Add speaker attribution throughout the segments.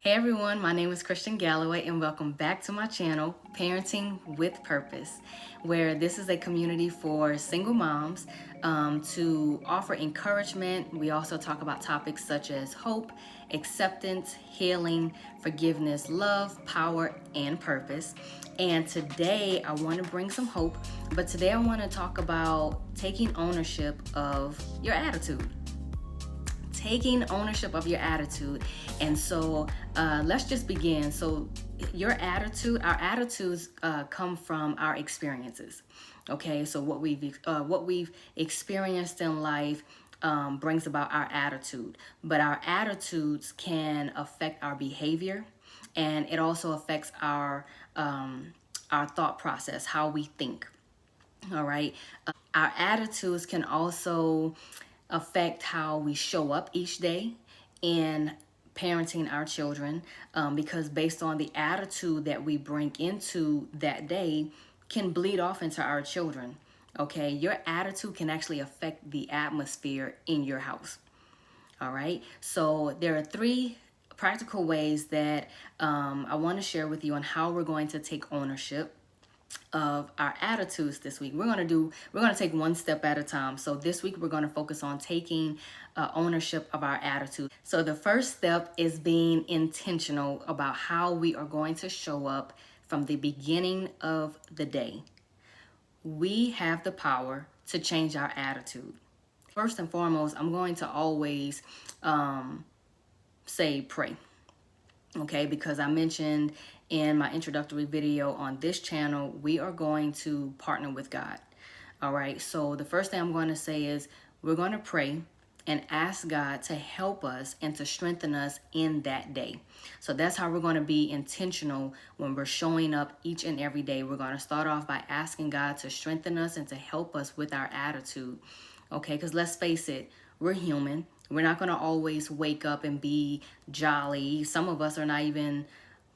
Speaker 1: Hey everyone, my name is Christian Galloway and welcome back to my channel, Parenting with Purpose, where this is a community for single moms to offer encouragement. We also talk about topics such as hope, acceptance, healing, forgiveness, love, power, and purpose. And today I want to bring some hope, but today I want to talk about taking ownership of your attitude. Taking ownership of your attitude. And so let's just begin. So your attitude, our attitudes come from our experiences. Okay, so what we've experienced in life brings about our attitude, but our attitudes can affect our behavior, and it also affects our thought process, how we think. All right. Our attitudes can also affect how we show up each day in parenting our children, because based on the attitude that we bring into that day can bleed off into our children. Okay, your attitude can actually affect the atmosphere in your house. All right, so there are three practical ways that I want to share with you on how we're going to take ownership of our attitudes this week. We're going to take one step at a time. So this week we're going to focus on taking ownership of our attitude. So the first step is being intentional about how we are going to show up from the beginning of the day. We have the power to change our attitude. First and foremost, I'm going to always say pray. Okay, because I mentioned in my introductory video on this channel, we are going to partner with God. All right, so the first thing I'm going to say is we're going to pray and ask God to help us and to strengthen us in that day. So that's how we're going to be intentional when we're showing up each and every day. We're going to start off by asking God to strengthen us and to help us with our attitude. Okay, because let's face it, we're human. We're not going to always wake up and be jolly. Some of us are not even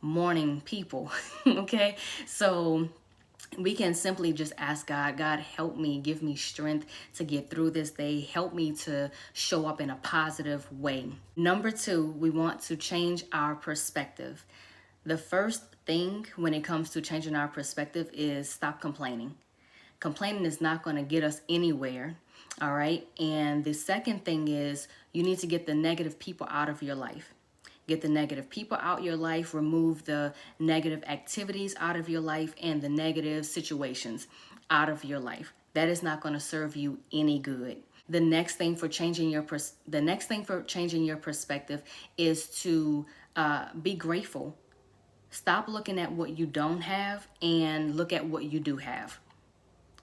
Speaker 1: morning people. Okay, so we can simply just ask God, God, help me, give me strength to get through this day. Help me to show up in a positive way. Number two, we want to change our perspective. The first thing when it comes to changing our perspective is stop complaining. Complaining is not going to get us anywhere. All right. And the second thing is you need to get the negative people out of your life. Get the negative people out your life, remove the negative activities out of your life and the negative situations out of your life. That is not going to serve you any good. The next thing for changing your perspective is to be grateful. Stop looking at what you don't have and look at what you do have.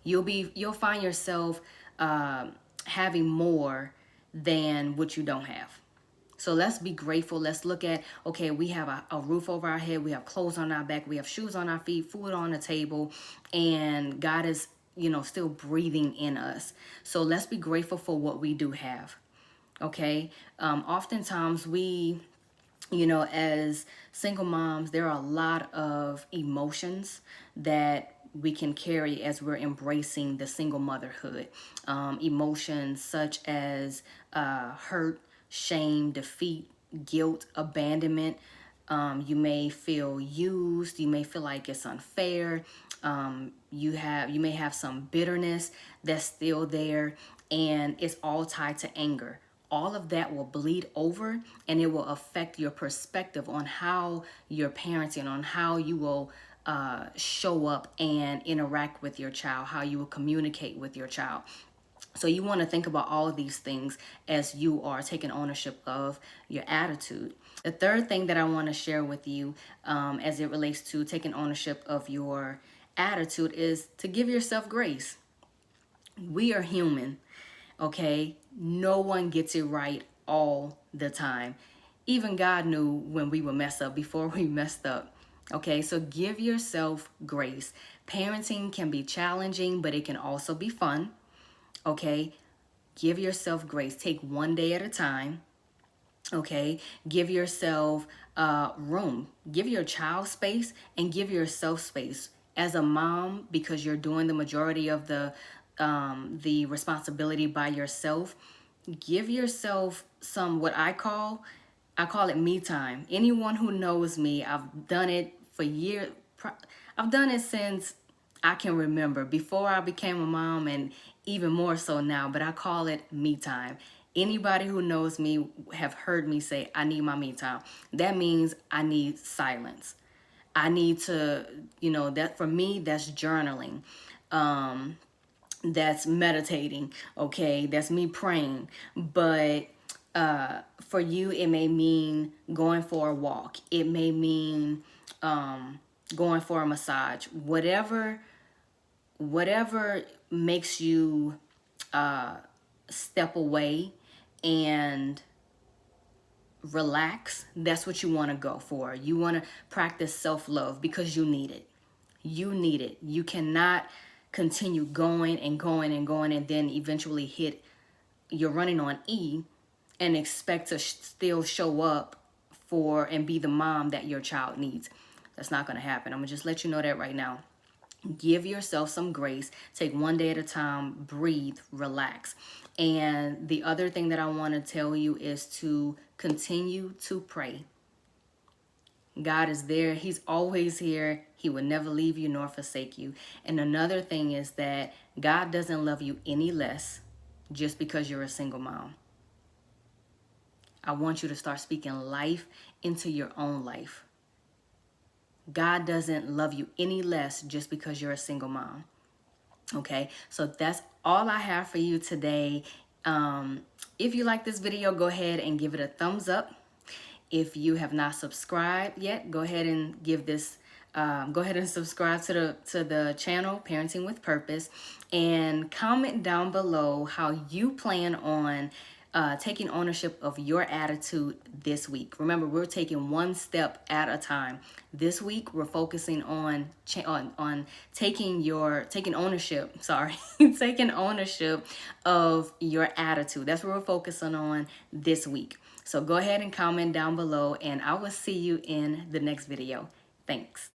Speaker 1: You'll find yourself having more than what you don't have. So let's be grateful. Let's look at, okay, we have a roof over our head. We have clothes on our back. We have shoes on our feet, food on the table, and God is, still breathing in us. So let's be grateful for what we do have. Okay. Oftentimes as single moms, there are a lot of emotions that we can carry as we're embracing the single motherhood. Emotions such as hurt, shame, defeat, guilt, abandonment. You may feel used. You may feel like it's unfair. You may have some bitterness that's still there, and it's all tied to anger. All of that will bleed over, and it will affect your perspective on how you're parenting, on how you will show up and interact with your child, how you will communicate with your child. So you want to think about all of these things as you are taking ownership of your attitude. The third thing that I want to share with you as it relates to taking ownership of your attitude is to give yourself grace. We are human, okay? No one gets it right all the time. Even God knew when we would mess up before we messed up. Okay, so give yourself grace. Parenting can be challenging, but it can also be fun. Okay, give yourself grace. Take one day at a time. Okay, give yourself room. Give your child space and give yourself space. As a mom, because you're doing the majority of the responsibility by yourself, give yourself some what I call I call it me time. Anyone who knows me, I've done it for years. I've done it since I can remember, before I became a mom, and even more so now, but I call it me time. Anybody who knows me have heard me say, I need my me time. That means I need silence. I need to, that for me, that's journaling. That's meditating, okay? That's me praying. But for you, it may mean going for a walk. It may mean going for a massage. Whatever makes you step away and relax, that's what you want to go for. You want to practice self-love because you need it. You need it. You cannot continue going and going and going and then eventually you're running on E and expect to still show up for and be the mom that your child needs. That's not going to happen. I'm going to just let you know that right now. Give yourself some grace. Take one day at a time. Breathe. Relax. And the other thing that I want to tell you is to continue to pray. God is there. He's always here. He will never leave you nor forsake you. And another thing is that God doesn't love you any less just because you're a single mom. I want you to start speaking life into your own life. God doesn't love you any less just because you're a single mom. Okay, so that's all I have for you today. If you like this video, go ahead and give it a thumbs up. If you have not subscribed yet, go ahead and give this. Go ahead and subscribe to the channel, Parenting with Purpose, and comment down below how you plan on taking ownership of your attitude this week. Remember, we're taking one step at a time. This week, we're focusing on taking ownership. Sorry, taking ownership of your attitude. That's what we're focusing on this week. So go ahead and comment down below, and I will see you in the next video. Thanks.